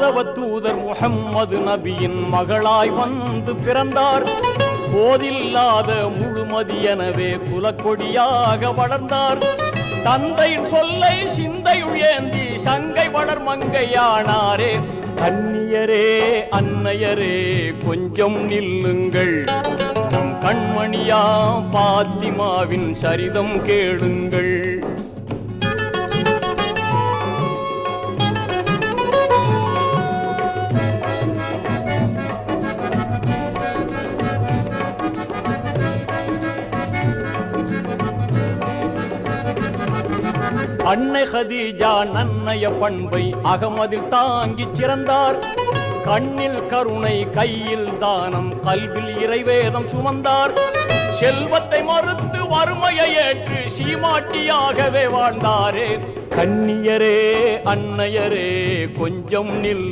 மாதவ தூதர் முஹம்மது நபியின் மகளாய் வந்து பிறந்தார். போதில்லாத முழுமதி எனவே குலக்கொடியாக வளர்ந்தார். தந்தையின் சொல்லை சிந்தையுள் ஏந்தி சங்கை வளர் மங்கையானாரே. கன்னியரே அன்னையரே கொஞ்சம் நில்லுங்கள், நம் கண்மணியாம் பாத்திமாவின் சரிதம் கேளுங்கள். அன்னை ஹதீஜா நன்னைய பண்பை அகமதில் தாங்கிச் சிறந்தார். கண்ணில் கருணை கையில் தானம் கல்வில் இறைவேதம் சுமந்தார். செல்வத்தை மறுத்து வறுமையை ஏற்று சீமாட்டியாகவே வாழ்ந்தாரே. கன்னியரே அன்னையரே கொஞ்சம் நில்